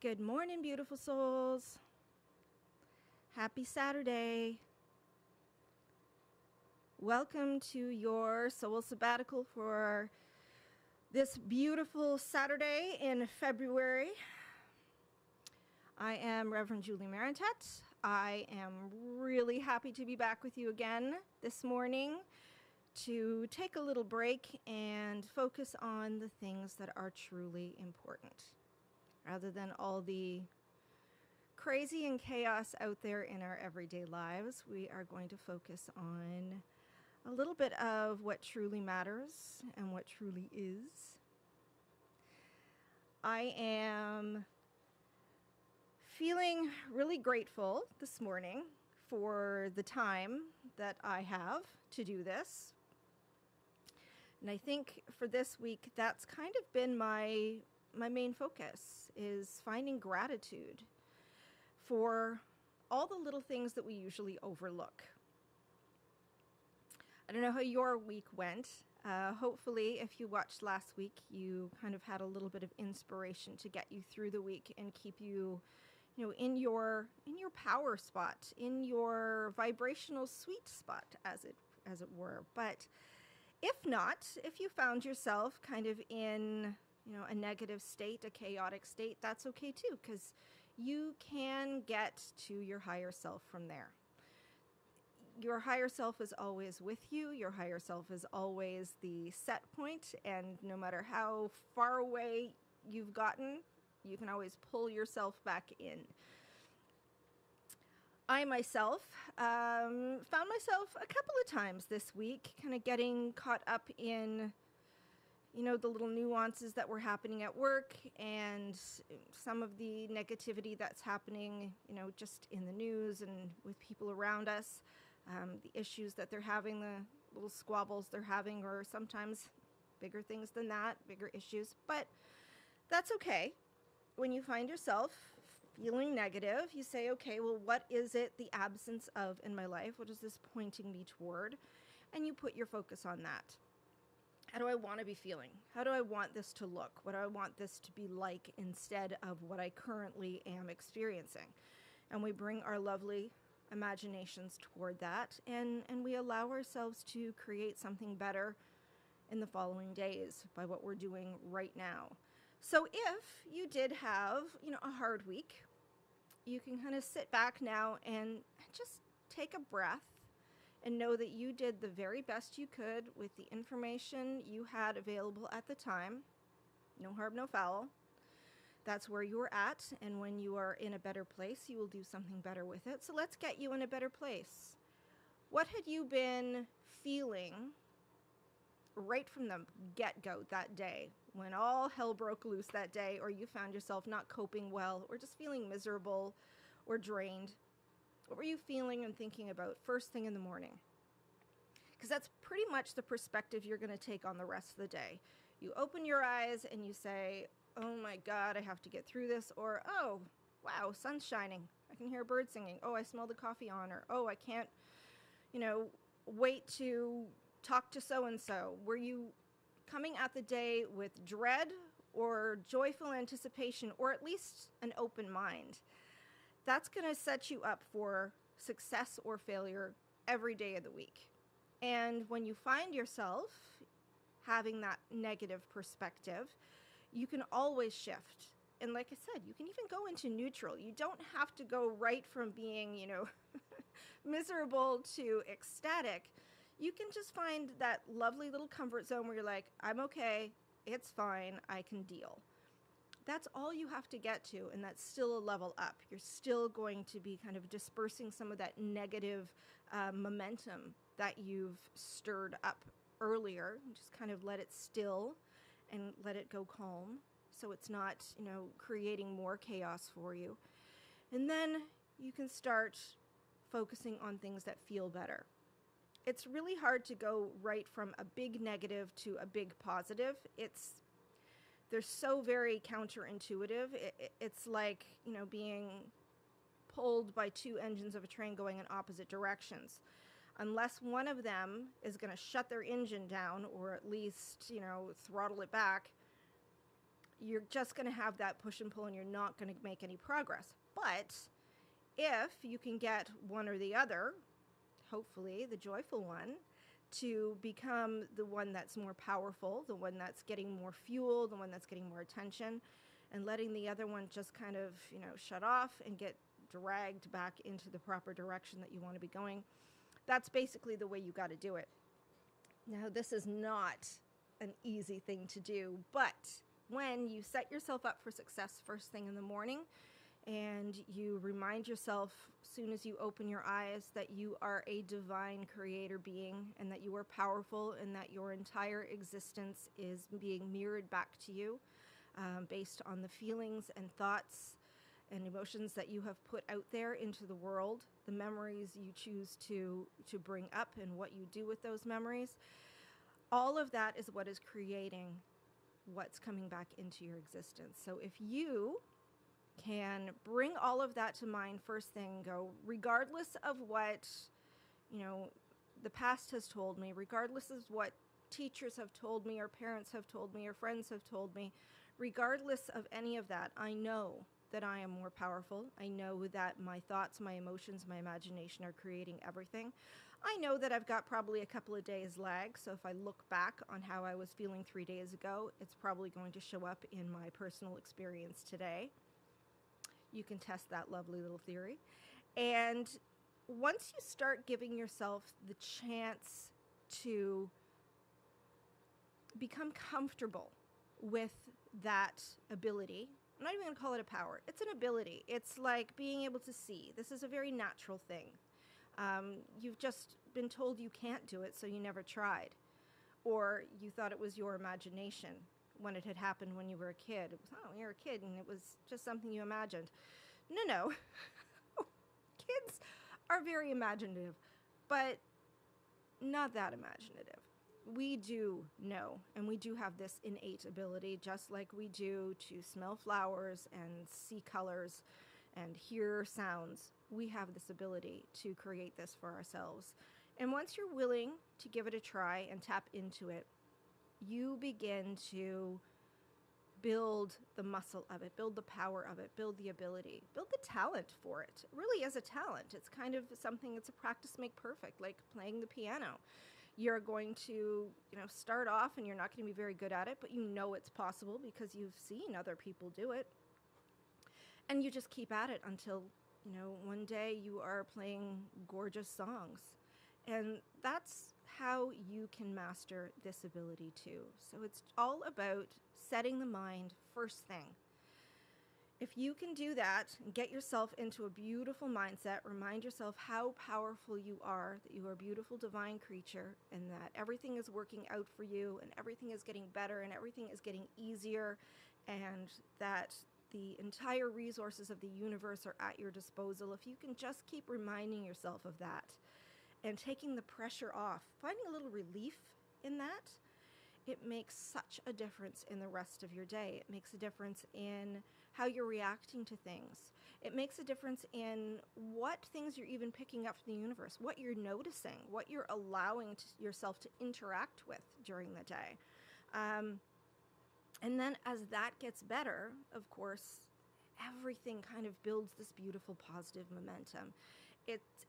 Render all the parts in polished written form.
Good morning, beautiful souls. Happy Saturday. Welcome to your soul sabbatical for this beautiful Saturday in February. I am Reverend Julie Marantet. I am really happy to be back with you again this morning to take a little break and focus on the things that are truly important, rather than all the crazy and chaos out there in our everyday lives. We are going to focus on a little bit of what truly matters and what truly is. I am feeling really grateful this morning for the time that I have to do this. And I think for this week, that's kind of been my main focus, is finding gratitude for all the little things that we usually overlook. I don't know how your week went. Hopefully, if you watched last week, you kind of had a little bit of inspiration to get you through the week and keep you, in your power spot, in your vibrational sweet spot, as it were. But if not, if you found yourself kind of in a negative state, a chaotic state, that's okay too, because you can get to your higher self from there. Your higher self is always with you. Your higher self is always the set point, and no matter how far away you've gotten, you can always pull yourself back in. I myself found myself a couple of times this week kind of getting caught up in the little nuances that were happening at work and some of the negativity that's happening, just in the news and with people around us, the issues that they're having, the little squabbles they're having, or sometimes bigger things than that, bigger issues. But that's okay. When you find yourself feeling negative, you say, okay, well, what is it the absence of in my life? What is this pointing me toward? And you put your focus on that. How do I want to be feeling? How do I want this to look? What do I want this to be like instead of what I currently am experiencing? And we bring our lovely imaginations toward that, and we allow ourselves to create something better in the following days by what we're doing right now. So if you did have, a hard week, you can kind of sit back now and just take a breath and know that you did the very best you could with the information you had available at the time. No harm, no foul. That's where you were at, and when you are in a better place, you will do something better with it. So let's get you in a better place. What had you been feeling right from the get-go that day, when all hell broke loose that day, or you found yourself not coping well, or just feeling miserable or drained? What were you feeling and thinking about first thing in the morning? Because that's pretty much the perspective you're going to take on the rest of the day. You open your eyes and you say, oh my God, I have to get through this. Or, oh, wow, sun's shining. I can hear a bird singing. Oh, I smell the coffee on. Or, oh, I can't, wait to talk to so-and-so. Were you coming at the day with dread or joyful anticipation, or at least an open mind? That's going to set you up for success or failure every day of the week. And when you find yourself having that negative perspective, you can always shift. And like I said, you can even go into neutral. You don't have to go right from being, miserable to ecstatic. You can just find that lovely little comfort zone where you're like, I'm okay, it's fine, I can deal. That's all you have to get to, and that's still a level up. You're still going to be kind of dispersing some of that negative momentum that you've stirred up earlier. Just kind of let it still and let it go calm, so it's not, creating more chaos for you. And then you can start focusing on things that feel better. It's really hard to go right from a big negative to a big positive. They're so very counterintuitive. It's like, being pulled by two engines of a train going in opposite directions. Unless one of them is going to shut their engine down, or at least, throttle it back, you're just going to have that push and pull and you're not going to make any progress. But if you can get one or the other, hopefully the joyful one, to become the one that's more powerful, the one that's getting more fuel, the one that's getting more attention, and letting the other one just kind of, shut off and get dragged back into the proper direction that you want to be going. That's basically the way you got to do it. Now, this is not an easy thing to do, but when you set yourself up for success first thing in the morning, and you remind yourself as soon as you open your eyes that you are a divine creator being, and that you are powerful, and that your entire existence is being mirrored back to you based on the feelings and thoughts and emotions that you have put out there into the world, the memories you choose to bring up and what you do with those memories. All of that is what is creating what's coming back into your existence. So if you can bring all of that to mind first thing, go, regardless of what, the past has told me, regardless of what teachers have told me, or parents have told me, or friends have told me, regardless of any of that, I know that I am more powerful. I know that my thoughts, my emotions, my imagination are creating everything. I know that I've got probably a couple of days lag, so if I look back on how I was feeling 3 days ago, it's probably going to show up in my personal experience today. You can test that lovely little theory. And once you start giving yourself the chance to become comfortable with that ability, I'm not even going to call it a power. It's an ability. It's like being able to see. This is a very natural thing. You've just been told you can't do it, so you never tried. Or you thought it was your imagination when it had happened when you were a kid. It was, you're a kid, and it was just something you imagined. No. Kids are very imaginative, but not that imaginative. We do know, and we do have this innate ability, just like we do to smell flowers and see colors and hear sounds. We have this ability to create this for ourselves. And once you're willing to give it a try and tap into it, you begin to build the muscle of it, build the power of it, build the ability, build the talent for it. It really is a talent. It's kind of something, it's a practice make perfect, like playing the piano. You're going to, start off and you're not going to be very good at it, but you know it's possible because you've seen other people do it. And you just keep at it until, one day you are playing gorgeous songs. And that's how you can master this ability too. So it's all about setting the mind first thing. If you can do that and get yourself into a beautiful mindset, remind yourself how powerful you are, that you are a beautiful divine creature, and that everything is working out for you, and everything is getting better, and everything is getting easier, and that the entire resources of the universe are at your disposal. If you can just keep reminding yourself of that and taking the pressure off, finding a little relief in that, it makes such a difference in the rest of your day. It makes a difference in how you're reacting to things. It makes a difference in what things you're even picking up from the universe, what you're noticing, what you're allowing yourself to interact with during the day. And then as that gets better, of course, everything kind of builds this beautiful positive momentum.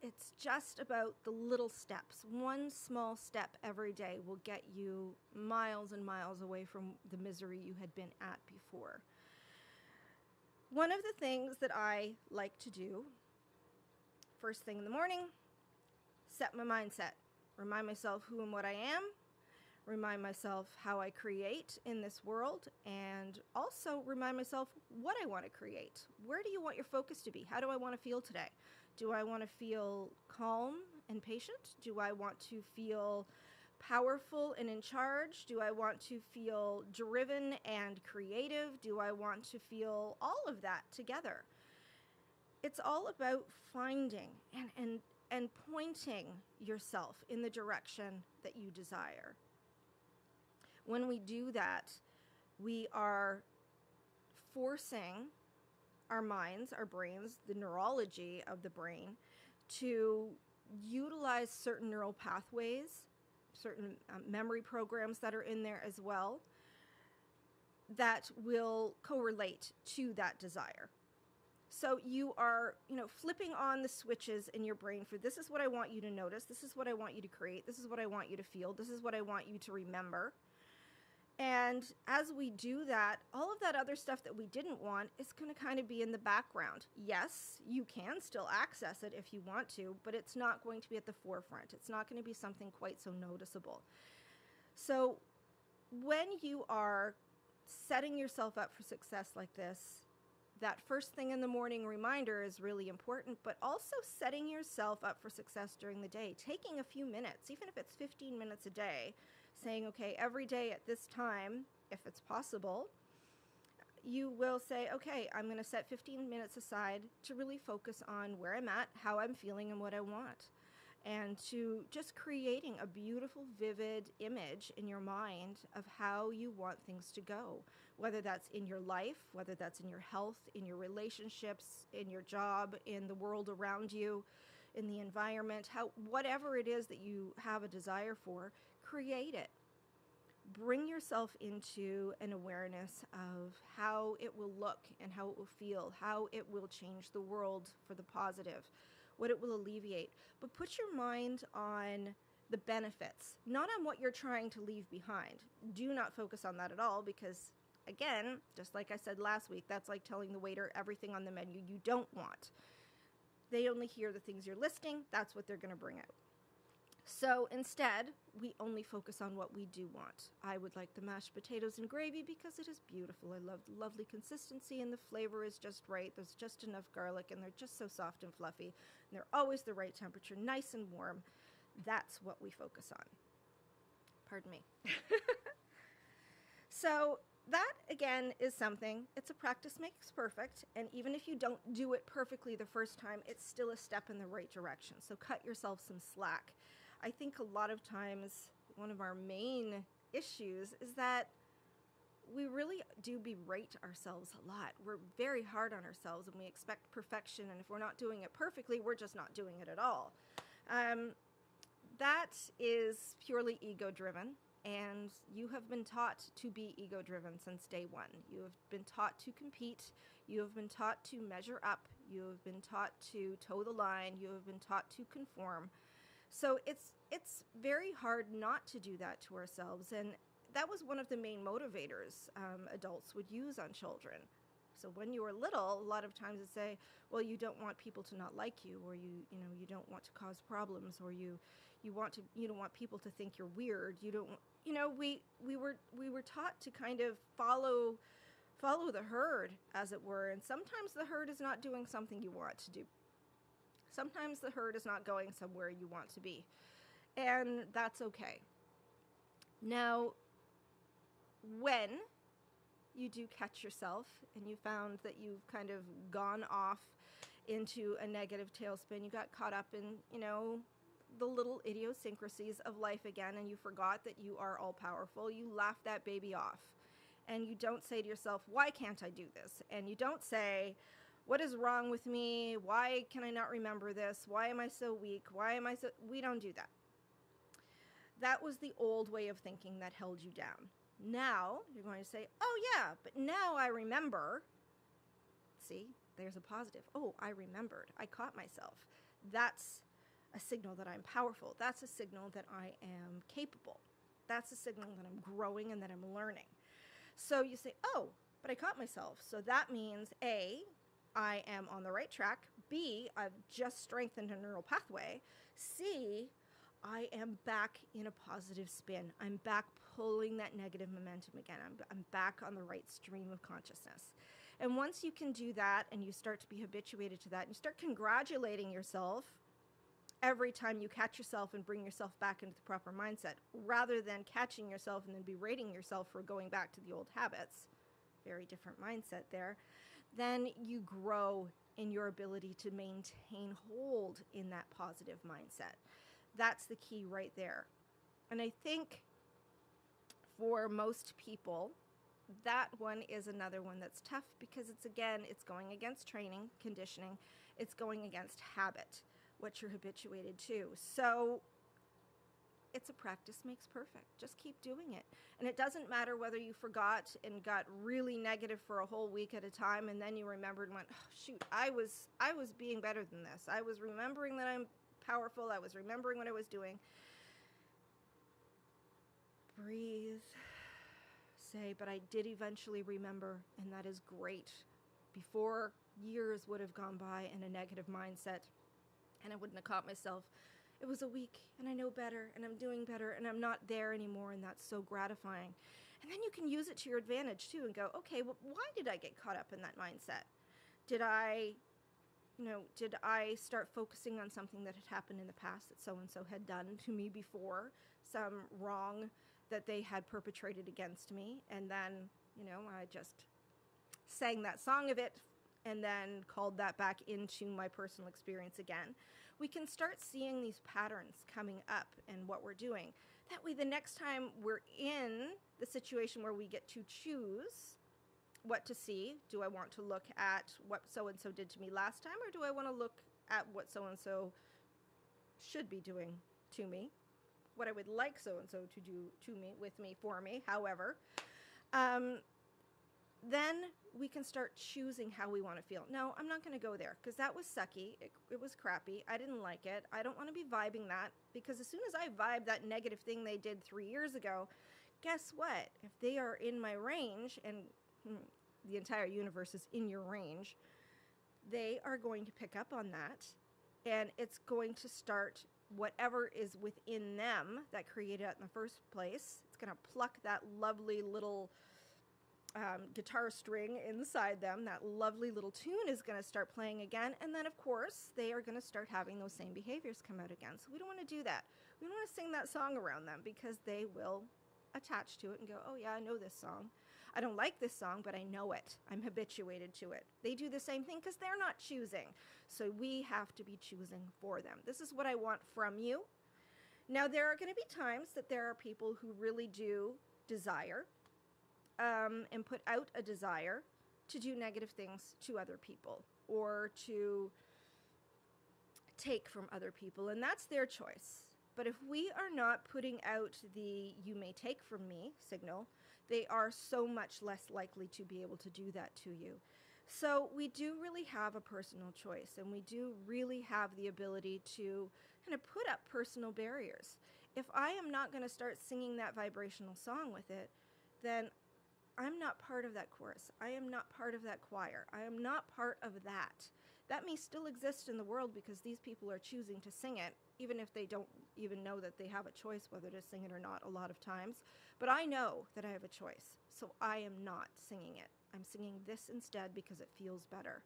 It's just about the little steps. One small step every day will get you miles and miles away from the misery you had been at before. One of the things that I like to do first thing in the morning, set my mindset. Remind myself who and what I am. Remind myself how I create in this world, and also remind myself what I want to create. Where do you want your focus to be? How do I want to feel today? Do I want to feel calm and patient? Do I want to feel powerful and in charge? Do I want to feel driven and creative? Do I want to feel all of that together? It's all about finding and pointing yourself in the direction that you desire. When we do that, we are forcing our minds, our brains, the neurology of the brain to utilize certain neural pathways, certain memory programs that are in there as well, that will correlate to that desire. So you are, flipping on the switches in your brain for this is what I want you to notice. This is what I want you to create. This is what I want you to feel. This is what I want you to remember. And as we do that, all of that other stuff that we didn't want is going to kind of be in the background. Yes, you can still access it if you want to, but it's not going to be at the forefront. It's not going to be something quite so noticeable. So when you are setting yourself up for success like this, that first thing in the morning reminder is really important, but also setting yourself up for success during the day, taking a few minutes, even if it's 15 minutes a day, saying, okay, every day at this time, if it's possible, you will say, okay, I'm going to set 15 minutes aside to really focus on where I'm at, how I'm feeling, and what I want. And to just creating a beautiful, vivid image in your mind of how you want things to go, whether that's in your life, whether that's in your health, in your relationships, in your job, in the world around you, in the environment, whatever it is that you have a desire for, create it. Bring yourself into an awareness of how it will look and how it will feel, how it will change the world for the positive, what it will alleviate. But put your mind on the benefits, not on what you're trying to leave behind. Do not focus on that at all, because again, just like I said last week, that's like telling the waiter everything on the menu you don't want. They only hear the things you're listing. That's what they're going to bring out. So instead, we only focus on what we do want. I would like the mashed potatoes and gravy because it is beautiful. I love the lovely consistency and the flavor is just right. There's just enough garlic and they're just so soft and fluffy. And they're always the right temperature, nice and warm. That's what we focus on. Pardon me. So that, again, is something. It's a practice makes perfect. And even if you don't do it perfectly the first time, it's still a step in the right direction. So cut yourself some slack. I think a lot of times one of our main issues is that we really do berate ourselves a lot. We're very hard on ourselves and we expect perfection. And if we're not doing it perfectly, we're just not doing it at all. That is purely ego-driven. And you have been taught to be ego-driven since day one. You have been taught to compete. You have been taught to measure up. You have been taught to toe the line. You have been taught to conform. So it's very hard not to do that to ourselves. And that was one of the main motivators adults would use on children. So when you were little, a lot of times it'd say, well, you don't want people to not like you, or you don't want to cause problems, or you don't want people to think you're weird. You don't, we were taught to kind of follow the herd, as it were. And sometimes the herd is not doing something you want to do. Sometimes the herd is not going somewhere you want to be. And that's okay. Now, when you do catch yourself and you found that you've kind of gone off into a negative tailspin, you got caught up in, the little idiosyncrasies of life again, and you forgot that you are all powerful, you laugh that baby off. And you don't say to yourself, why can't I do this? And you don't say, what is wrong with me? Why can I not remember this? Why am I so weak? We don't do that. That was the old way of thinking that held you down. Now you're going to say, oh yeah, but now I remember. See, there's a positive. Oh, I remembered. I caught myself. That's a signal that I'm powerful. That's a signal that I am capable. That's a signal that I'm growing and that I'm learning. So you say, oh, but I caught myself. So that means A, I am on the right track. B, I've just strengthened a neural pathway. C, I am back in a positive spin. I'm back pulling that negative momentum again. I'm back on the right stream of consciousness. And once you can do that and you start to be habituated to that, and you start congratulating yourself every time you catch yourself and bring yourself back into the proper mindset, rather than catching yourself and then berating yourself for going back to the old habits, very different mindset there, then you grow in your ability to maintain hold in that positive mindset. That's the key right there. And I think for most people, that one is another one that's tough because it's going against training, conditioning. It's going against habit, what you're habituated to. So it's a practice makes perfect. Just keep doing it. And it doesn't matter whether you forgot and got really negative for a whole week at a time, and then you remembered and went, oh, shoot, I was being better than this. I was remembering that I'm powerful. I was remembering what I was doing. Breathe. Say, but I did eventually remember, and that is great. Before years would have gone by in a negative mindset, and I wouldn't have caught myself. It was a week, and I know better, and I'm doing better, and I'm not there anymore, and that's so gratifying. And then you can use it to your advantage, too, and go, okay, well, why did I get caught up in that mindset? Did I start focusing on something that had happened in the past that so-and-so had done to me before, some wrong that they had perpetrated against me, and then, I just sang that song of it and then called that back into my personal experience again. We can start seeing these patterns coming up and what we're doing. That way, the next time we're in the situation where we get to choose what to see, do I want to look at what so-and-so did to me last time, or do I want to look at what so-and-so should be doing to me, what I would like so-and-so to do to me, with me, for me, however, then we can start choosing how we want to feel. No, I'm not going to go there because that was sucky. It was crappy. I didn't like it. I don't want to be vibing that, because as soon as I vibe that negative thing they did 3 years ago, guess what? If they are in my range, and the entire universe is in your range, they are going to pick up on that, and it's going to start whatever is within them that created it in the first place. It's going to pluck that lovely little guitar string inside them. That lovely little tune is going to start playing again, and then of course they are going to start having those same behaviors come out again. So we don't want to do that. We don't want to sing that song around them, because they will attach to it and go, oh yeah, I know this song. I don't like this song, but I know it. I'm habituated to it. They do the same thing because they're not choosing. So we have to be choosing for them. This is what I want from you. Now, there are going to be times that there are people who really do desire and put out a desire to do negative things to other people or to take from other people, and that's their choice. But if we are not putting out the "you may take from me" signal, they are so much less likely to be able to do that to you. So we do really have a personal choice, and we do really have the ability to kind of put up personal barriers. If I am not going to start singing that vibrational song with it, then I'm not part of that chorus. I am not part of that choir. I am not part of that. That may still exist in the world because these people are choosing to sing it, even if they don't even know that they have a choice whether to sing it or not a lot of times. But I know that I have a choice, so I am not singing it. I'm singing this instead because it feels better.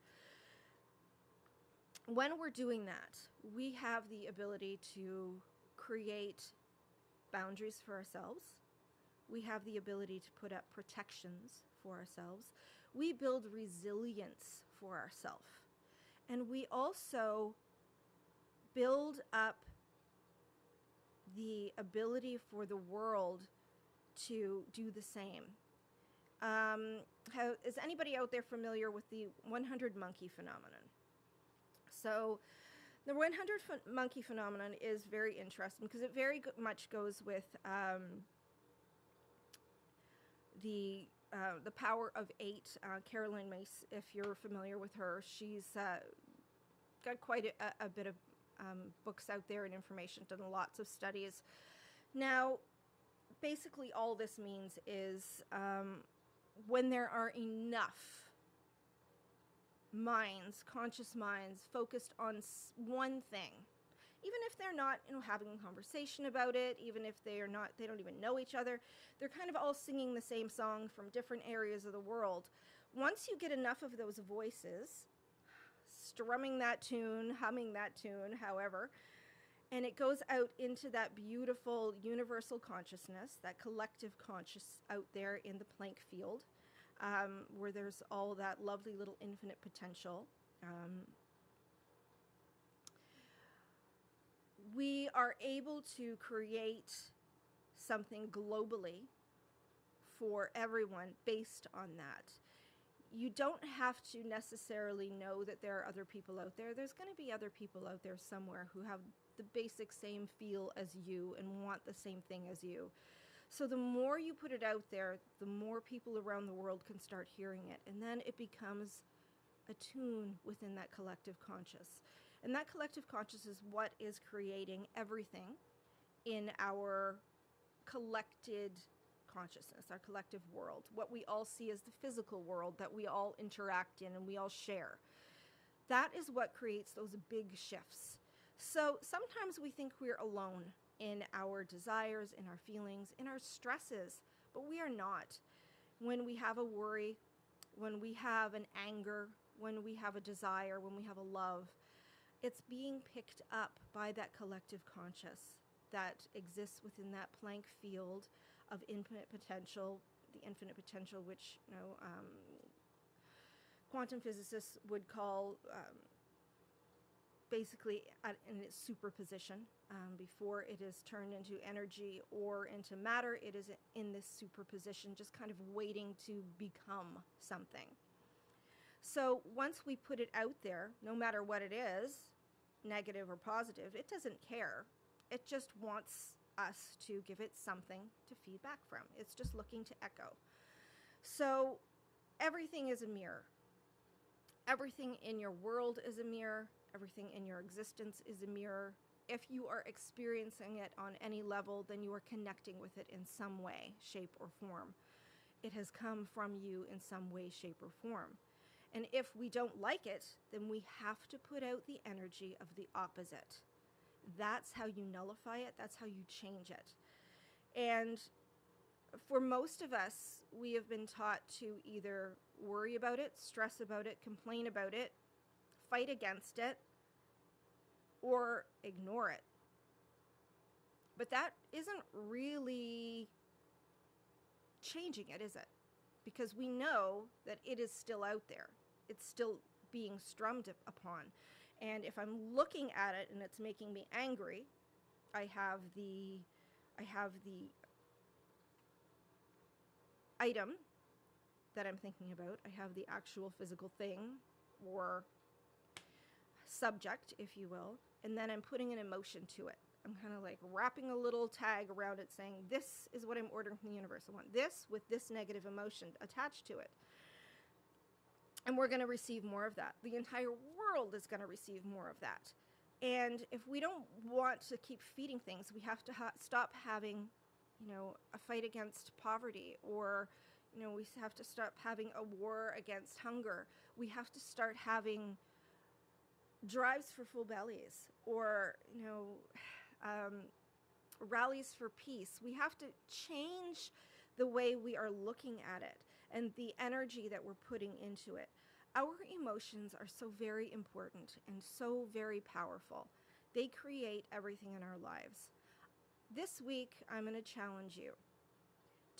When we're doing that, we have the ability to create boundaries for ourselves. We have the ability to put up protections for ourselves. We build resilience for ourselves. And we also build up the ability for the world to do the same. Is anybody out there familiar with the 100 monkey phenomenon? So the 100 monkey phenomenon is very interesting because it very much goes with the power of 8. Caroline Myss, if you're familiar with her, she's got quite a bit of books out there and information, done lots of studies. Now, basically all this means is when there are enough minds, conscious minds, focused on one thing, even if they're not, having a conversation about it, even if they don't even know each other, they're kind of all singing the same song from different areas of the world. Once you get enough of those voices, strumming that tune, humming that tune, however, and it goes out into that beautiful universal consciousness, that collective conscious out there in the Planck field, where there's all that lovely little infinite potential. We are able to create something globally for everyone based on that. you don't have to necessarily know that there are other people out there. There's going to be other people out there somewhere who have the basic same feel as you and want the same thing as you. So the more you put it out there, the more people around the world can start hearing it. And then it becomes a tune within that collective conscious. And that collective conscious is what is creating everything in our collected consciousness, our collective world, what we all see as the physical world that we all interact in and we all share. That is what creates those big shifts. So sometimes we think we're alone in our desires, in our feelings, in our stresses, but we are not. When we have a worry, when we have an anger, when we have a desire, when we have a love, it's being picked up by that collective conscious that exists within that Planck field of infinite potential, the infinite potential which quantum physicists would call basically in its superposition. Before it is turned into energy or into matter, it is in this superposition, just kind of waiting to become something. So once we put it out there, no matter what it is, negative or positive, it doesn't care. It just wants us to give it something to feed back from. It's just looking to echo. So everything is a mirror. Everything in your world is a mirror. Everything in your existence is a mirror. If you are experiencing it on any level, then you are connecting with it in some way, shape, or form. It has come from you in some way, shape, or form. And if we don't like it, then we have to put out the energy of the opposite. That's how you nullify it. That's how you change it. And for most of us, we have been taught to either worry about it, stress about it, complain about it, fight against it, or ignore it. But that isn't really changing it, is it? Because we know that it is still out there. It's still being strummed upon. And if I'm looking at it and it's making me angry, I have the item that I'm thinking about. I have the actual physical thing or subject, if you will, and then I'm putting an emotion to it. I'm kind of like wrapping a little tag around it saying, this is what I'm ordering from the universe. I want this with this negative emotion attached to it. And we're going to receive more of that. The entire world is going to receive more of that. And if we don't want to keep feeding things, we have to stop having, a fight against poverty, or, we have to stop having a war against hunger. We have to start having drives for full bellies, or, rallies for peace. We have to change the way we are looking at it and the energy that we're putting into it. Our emotions are so very important and so very powerful. They create everything in our lives. This week, I'm going to challenge you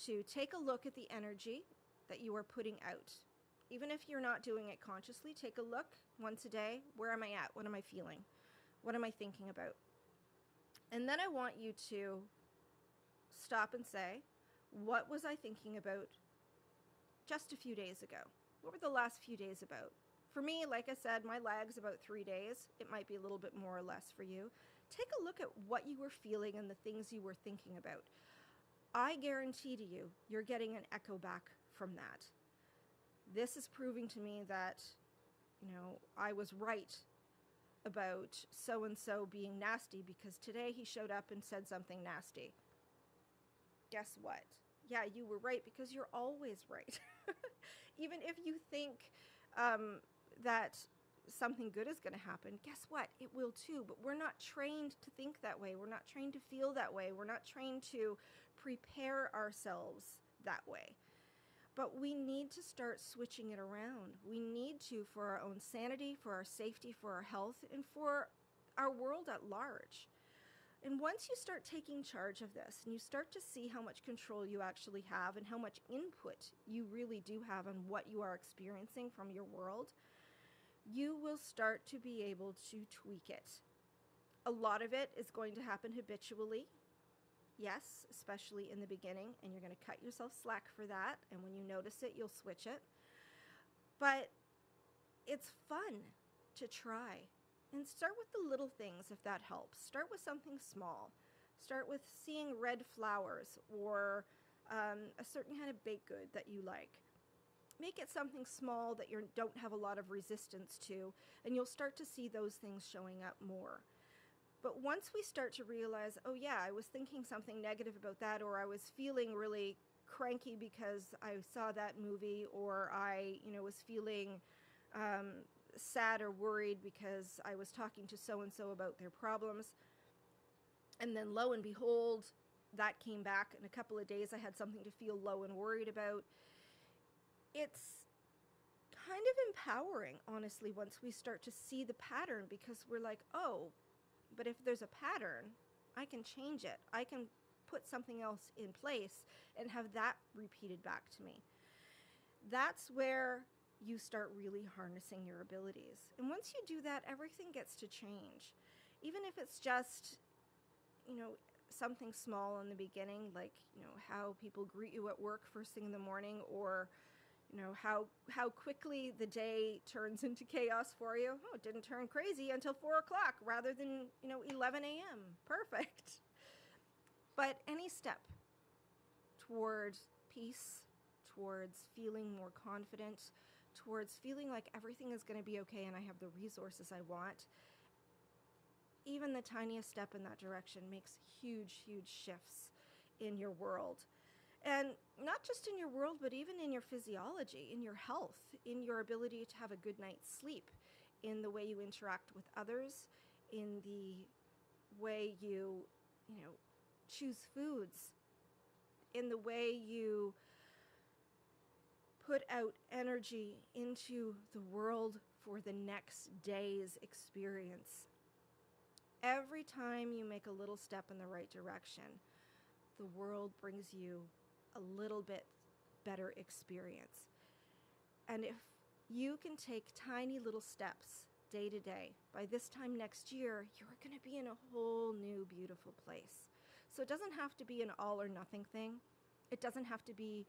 to take a look at the energy that you are putting out. Even if you're not doing it consciously, take a look once a day. Where am I at? What am I feeling? What am I thinking about? And then I want you to stop and say, what was I thinking about just a few days ago? What were the last few days about? For me, like I said, my lag's about 3 days. It might be a little bit more or less for you. Take a look at what you were feeling and the things you were thinking about. I guarantee to you, you're getting an echo back from that. This is proving to me that, I was right about so-and-so being nasty because today he showed up and said something nasty. Guess what? Yeah, you were right because you're always right. Even if you think that something good is going to happen, guess what? It will too. But we're not trained to think that way. We're not trained to feel that way. We're not trained to prepare ourselves that way. But we need to start switching it around. We need to, for our own sanity, for our safety, for our health, and for our world at large. And once you start taking charge of this and you start to see how much control you actually have and how much input you really do have on what you are experiencing from your world, you will start to be able to tweak it. A lot of it is going to happen habitually. Yes, especially in the beginning, and you're going to cut yourself slack for that. And when you notice it, you'll switch it. But it's fun to try. And start with the little things if that helps. Start with something small. Start with seeing red flowers or a certain kind of baked good that you like. Make it something small that you don't have a lot of resistance to, and you'll start to see those things showing up more. But once we start to realize, oh yeah, I was thinking something negative about that, or I was feeling really cranky because I saw that movie, or I, was feeling sad or worried because I was talking to so-and-so about their problems. And then lo and behold, that came back. In a couple of days, I had something to feel low and worried about. It's kind of empowering, honestly, once we start to see the pattern, because we're like, oh, but if there's a pattern, I can change it. I can put something else in place and have that repeated back to me. That's where you start really harnessing your abilities. And once you do that, everything gets to change. Even if it's just, something small in the beginning, like, how people greet you at work first thing in the morning, or how quickly the day turns into chaos for you. Oh, it didn't turn crazy until 4 o'clock rather than, 11 a.m. Perfect. But any step towards peace, towards feeling more confident, towards feeling like everything is going to be okay and I have the resources I want, even the tiniest step in that direction makes huge, huge shifts in your world. And not just in your world, but even in your physiology, in your health, in your ability to have a good night's sleep, in the way you interact with others, in the way you, choose foods, in the way you put out energy into the world for the next day's experience. Every time you make a little step in the right direction, the world brings you a little bit better experience. And if you can take tiny little steps day to day, by this time next year, you're going to be in a whole new beautiful place. So it doesn't have to be an all or nothing thing. It doesn't have to be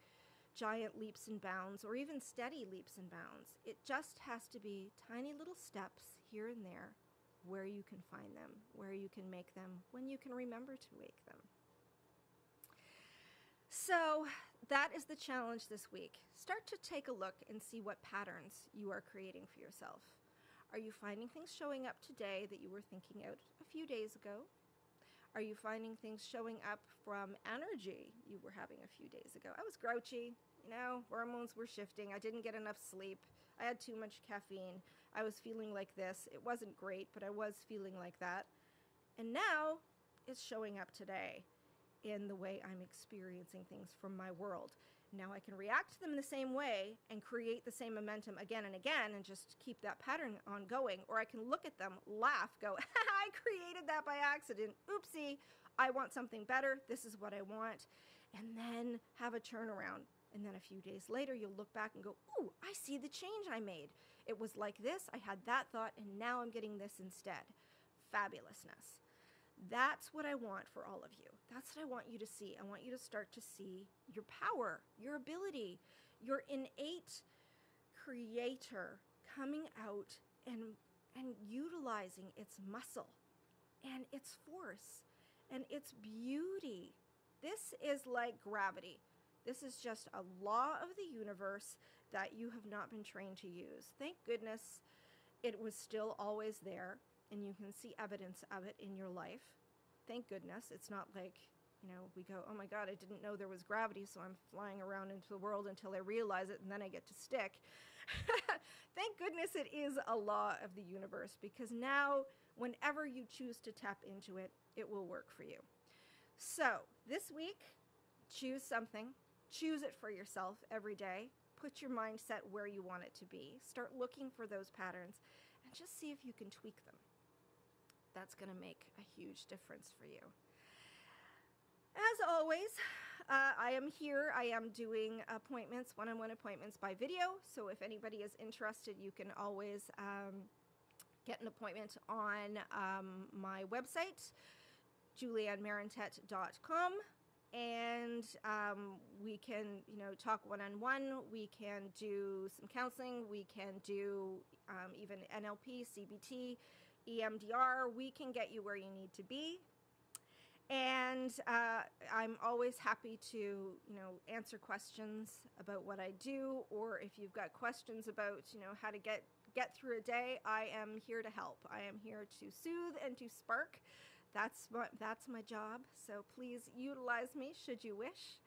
giant leaps and bounds or even steady leaps and bounds. It just has to be tiny little steps here and there where you can find them, where you can make them, when you can remember to make them. So that is the challenge this week. Start to take a look and see what patterns you are creating for yourself. Are you finding things showing up today that you were thinking out a few days ago? Are you finding things showing up from energy you were having a few days ago? I was grouchy, hormones were shifting. I didn't get enough sleep. I had too much caffeine. I was feeling like this. It wasn't great, but I was feeling like that. And now it's showing up today in the way I'm experiencing things from my world. Now I can react to them the same way and create the same momentum again and again and just keep that pattern ongoing. Or I can look at them, laugh, go, I created that by accident. Oopsie, I want something better. This is what I want. And then have a turnaround. And then a few days later, you'll look back and go, ooh, I see the change I made. It was like this, I had that thought, and now I'm getting this instead. Fabulousness. That's what I want for all of you. That's what I want you to see. I want you to start to see your power, your ability, your innate creator coming out and utilizing its muscle and its force and its beauty. This is like gravity. This is just a law of the universe that you have not been trained to use. Thank goodness it was still always there, and you can see evidence of it in your life. Thank goodness. It's not like, we go, oh my God, I didn't know there was gravity, so I'm flying around into the world until I realize it, and then I get to stick. Thank goodness it is a law of the universe, because now, whenever you choose to tap into it, it will work for you. So, this week, choose something. Choose it for yourself every day. Put your mindset where you want it to be. Start looking for those patterns and just see if you can tweak them. That's going to make a huge difference for you. As always, I am here. I am doing appointments, one-on-one appointments by video. So if anybody is interested, you can always get an appointment on my website, juliannemarintet.com. and we can, talk one-on-one. We can do some counseling. We can do even NLP, CBT, EMDR. We can get you where you need to be. And I'm always happy to, answer questions about what I do, or if you've got questions about, how to get through a day, I am here to help. I am here to soothe and to spark. That's my job. So please utilize me should you wish.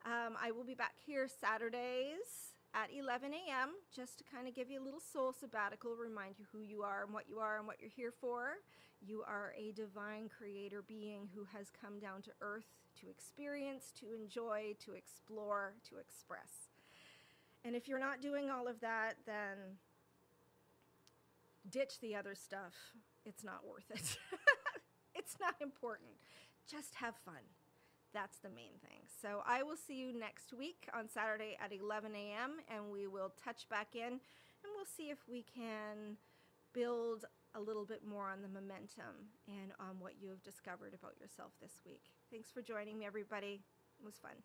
I will be back here Saturdays at 11 a.m. just to kind of give you a little soul sabbatical, remind you who you are and what you're here for. You are a divine creator being who has come down to earth to experience, to enjoy, to explore, to express. And if you're not doing all of that, then ditch the other stuff. It's not worth it. It's not important. Just have fun. That's the main thing. So I will see you next week on Saturday at 11 a.m. and we will touch back in and we'll see if we can build a little bit more on the momentum and on what you have discovered about yourself this week. Thanks for joining me, everybody. It was fun.